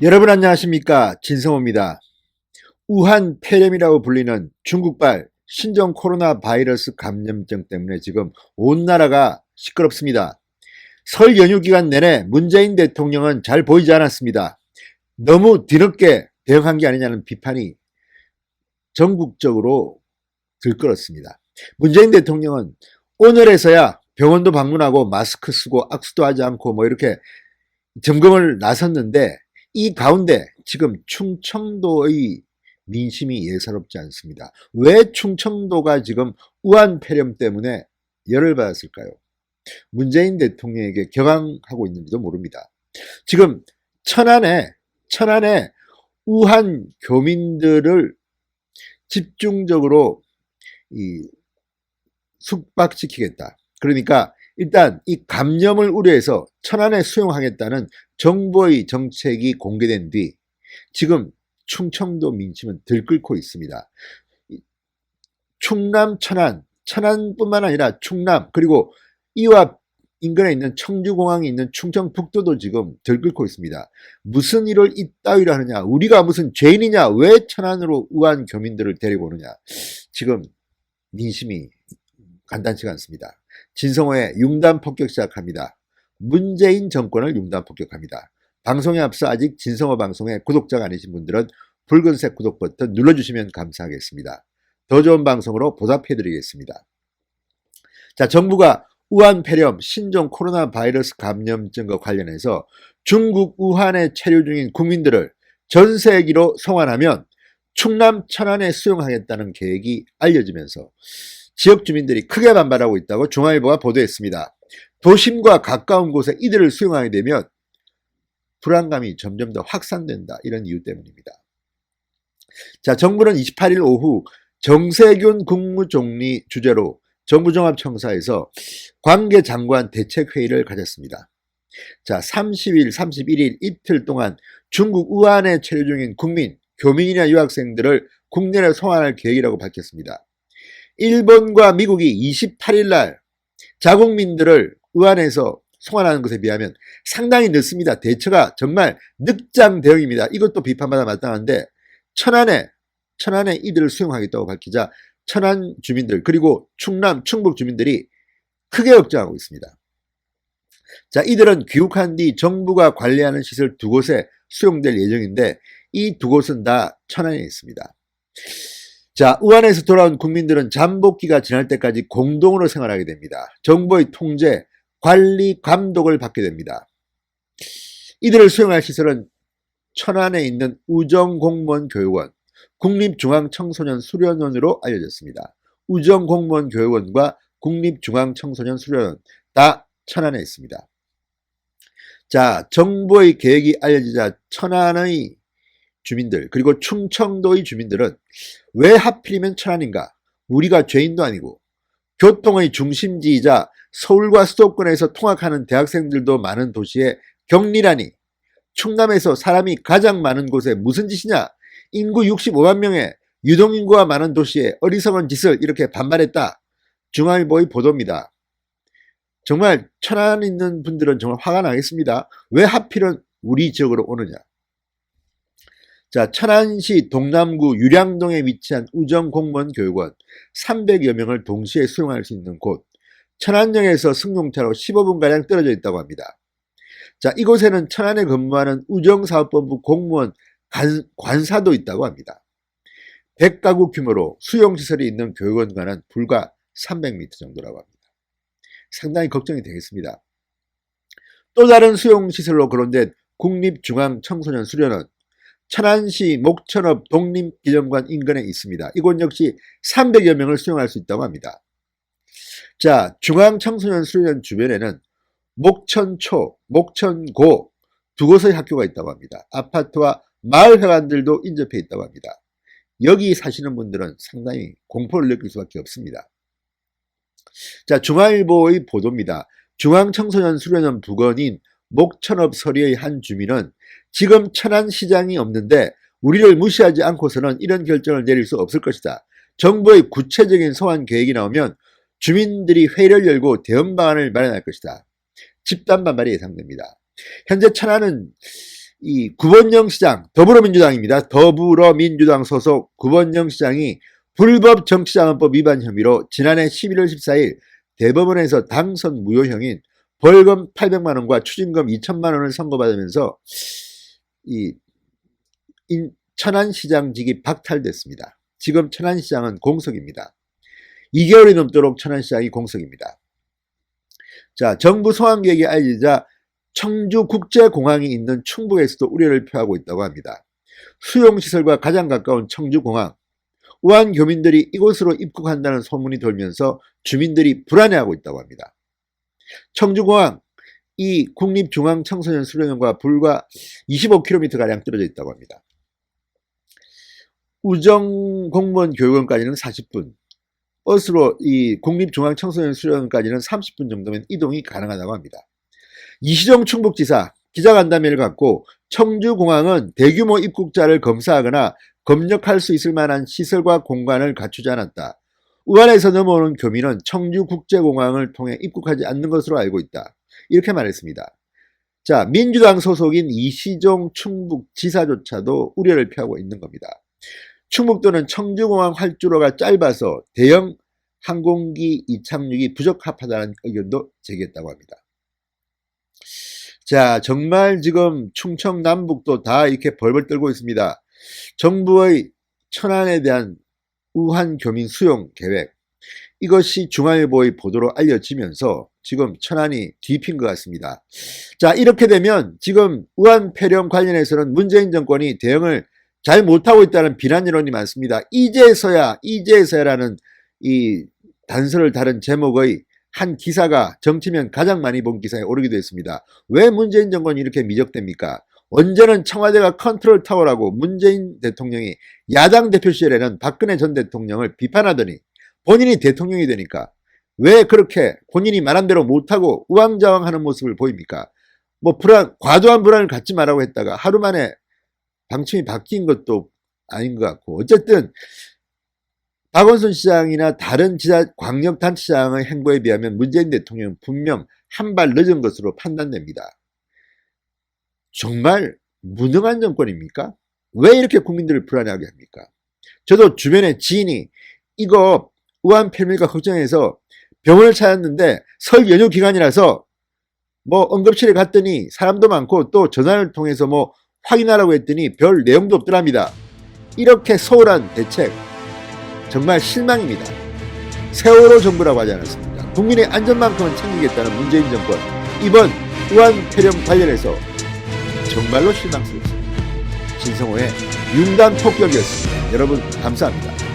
여러분 안녕하십니까, 진성호입니다. 우한 폐렴이라고 불리는 중국발 신종 코로나 바이러스 감염증 때문에 지금 온 나라가 시끄럽습니다. 설 연휴 기간 내내 문재인 대통령은 잘 보이지 않았습니다. 너무 뒤늦게 대응한 게 아니냐는 비판이 전국적으로 들끓었습니다. 문재인 대통령은 오늘에서야 병원도 방문하고 마스크 쓰고 악수도 하지 않고 이렇게 점검을 나섰는데, 이 가운데 지금 충청도의 민심이 예사롭지 않습니다. 왜 충청도가 지금 우한 폐렴 때문에 열을 받았을까요? 문재인 대통령에게 격앙하고 있는지도 모릅니다. 지금 천안에 우한 교민들을 집중적으로 숙박시키겠다. 그러니까 일단 이 감염을 우려해서 천안에 수용하겠다는 정부의 정책이 공개된 뒤 지금 충청도 민심은 들끓고 있습니다. 충남, 천안뿐만 아니라 충남, 그리고 이와 인근에 있는 청주공항이 있는 충청북도도 지금 들끓고 있습니다. 무슨 일을 이따위로 하느냐, 우리가 무슨 죄인이냐, 왜 천안으로 우한 교민들을 데리고 오느냐, 지금 민심이 간단치가 않습니다. 진성호의 융단 폭격 시작합니다. 문재인 정권을 융단 폭격합니다. 방송에 앞서 아직 진성호 방송의 구독자가 아니신 분들은 붉은색 구독 버튼 눌러주시면 감사하겠습니다. 더 좋은 방송으로 보답해드리겠습니다. 자, 정부가 우한 폐렴 신종 코로나 바이러스 감염증과 관련해서 중국 우한에 체류 중인 국민들을 전세기로 송환하면 충남 천안에 수용하겠다는 계획이 알려지면서 지역 주민들이 크게 반발하고 있다고 중앙일보가 보도했습니다. 도심과 가까운 곳에 이들을 수용하게 되면 불안감이 점점 더 확산된다, 이런 이유 때문입니다. 자, 정부는 28일 오후 정세균 국무총리 주재로 정부종합청사에서 관계장관 대책회의를 가졌습니다. 자, 30일, 31일 이틀 동안 중국 우한에 체류 중인 교민이나 유학생들을 국내로 송환할 계획이라고 밝혔습니다. 일본과 미국이 28일 날 자국민들을 우한에서 송환하는 것에 비하면 상당히 늦습니다. 대처가 정말 늑장 대응입니다. 이것도 비판받아 마땅한데, 천안에 이들을 수용하겠다고 밝히자 천안 주민들, 그리고 충남, 충북 주민들이 크게 걱정하고 있습니다. 자, 이들은 귀국한 뒤 정부가 관리하는 시설 2곳에 수용될 예정인데, 이 2곳은 다 천안에 있습니다. 자, 우한에서 돌아온 국민들은 잠복기가 지날 때까지 공동으로 생활하게 됩니다. 정부의 통제, 관리, 감독을 받게 됩니다. 이들을 수용할 시설은 천안에 있는 우정공무원교육원, 국립중앙청소년수련원으로 알려졌습니다. 우정공무원교육원과 국립중앙청소년수련원 다 천안에 있습니다. 자, 정부의 계획이 알려지자 천안의 주민들, 그리고 충청도의 주민들은 왜 하필이면 천안인가? 우리가 죄인도 아니고 교통의 중심지이자 서울과 수도권에서 통학하는 대학생들도 많은 도시에 격리라니, 충남에서 사람이 가장 많은 곳에 무슨 짓이냐? 인구 65만 명의 유동인구가 많은 도시에 어리석은 짓을 이렇게 반발했다. 중앙일보의 보도입니다. 정말 천안에 있는 분들은 정말 화가 나겠습니다. 왜 하필은 우리 지역으로 오느냐? 자, 천안시 동남구 유량동에 위치한 우정공무원교육원 300여 명을 동시에 수용할 수 있는 곳, 천안역에서 승용차로 15분가량 떨어져 있다고 합니다. 자, 이곳에는 천안에 근무하는 우정사업본부 공무원 관사도 있다고 합니다. 100가구 규모로 수용시설이 있는 교육원과는 불과 300m 정도라고 합니다. 상당히 걱정이 되겠습니다. 또 다른 수용시설로 거론된 국립중앙청소년수련원, 천안시 목천읍 독립기념관 인근에 있습니다. 이곳 역시 300여 명을 수용할 수 있다고 합니다. 자, 중앙청소년수련원 주변에는 목천초, 목천고 2곳의 학교가 있다고 합니다. 아파트와 마을회관들도 인접해 있다고 합니다. 여기 사시는 분들은 상당히 공포를 느낄 수밖에 없습니다. 자, 중앙일보의 보도입니다. 중앙청소년수련원 부건인 목천읍 서리의 한 주민은 지금 천안시장이 없는데 우리를 무시하지 않고서는 이런 결정을 내릴 수 없을 것이다. 정부의 구체적인 소환 계획이 나오면 주민들이 회의를 열고 대응 방안을 마련할 것이다. 집단 반발이 예상됩니다. 현재 천안은 이 구본영 시장, 더불어민주당입니다. 더불어민주당 소속 구본영 시장이 불법 정치자금법 위반 혐의로 지난해 11월 14일 대법원에서 당선 무효형인 벌금 800만 원과 추징금 2천만 원을 선고받으면서 이 천안시장직이 박탈됐습니다. 지금 천안시장은 공석입니다. 2개월이 넘도록 천안시장이 공석입니다. 자, 정부 소환 계획이 알려지자 청주국제공항이 있는 충북에서도 우려를 표하고 있다고 합니다. 수용시설과 가장 가까운 청주공항, 우한 교민들이 이곳으로 입국한다는 소문이 돌면서 주민들이 불안해하고 있다고 합니다. 청주공항, 이 국립중앙청소년수련원과 불과 25km가량 떨어져 있다고 합니다. 우정공무원 교육원까지는 40분, 버스로 이 국립중앙청소년수련원까지는 30분 정도면 이동이 가능하다고 합니다. 이시정 충북지사 기자간담회를 갖고 청주공항은 대규모 입국자를 검사하거나 검역할 수 있을 만한 시설과 공간을 갖추지 않았다. 우한에서 넘어오는 교민은 청주국제공항을 통해 입국하지 않는 것으로 알고 있다. 이렇게 말했습니다. 자, 민주당 소속인 이시종 충북지사조차도 우려를 표하고 있는 겁니다. 충북도는 청주공항 활주로가 짧아서 대형 항공기 이착륙이 부적합하다는 의견도 제기했다고 합니다. 자, 정말 지금 충청 남북도 다 이렇게 벌벌 떨고 있습니다. 정부의 천안에 대한 우한 교민 수용 계획, 이것이 중앙일보의 보도로 알려지면서 지금 천안이 뒤핀 것 같습니다. 자, 이렇게 되면 지금 우한 폐렴 관련해서는 문재인 정권이 대응을 잘 못하고 있다는 비난 여론이 많습니다. 이제서야라는 이 단서를 다룬 제목의 한 기사가 정치면 가장 많이 본 기사에 오르기도 했습니다. 왜 문재인 정권이 이렇게 미적됩니까? 언제는 청와대가 컨트롤 타워라고 문재인 대통령이 야당 대표 시절에는 박근혜 전 대통령을 비판하더니 본인이 대통령이 되니까 왜 그렇게 본인이 말한 대로 못하고 우왕좌왕하는 모습을 보입니까? 뭐 과도한 불안을 갖지 말라고 했다가 하루 만에 방침이 바뀐 것도 아닌 것 같고, 어쨌든 박원순 시장이나 다른 광역단체장의 행보에 비하면 문재인 대통령은 분명 한 발 늦은 것으로 판단됩니다. 정말 무능한 정권입니까? 왜 이렇게 국민들을 불안해하게 합니까? 저도 주변에 지인이 이거 우한 폐렴일까 걱정해서 병원을 찾았는데 설 연휴 기간이라서 뭐 응급실에 갔더니 사람도 많고 또 전화를 통해서 뭐 확인하라고 했더니 별 내용도 없더랍니다. 이렇게 소홀한 대책 정말 실망입니다. 세월호 정부라고 하지 않았습니까? 국민의 안전만큼은 챙기겠다는 문재인 정권, 이번 우한 폐렴 관련해서 정말로 실망스럽습니다. 신성호의 융단 폭격이었습니다. 여러분 감사합니다.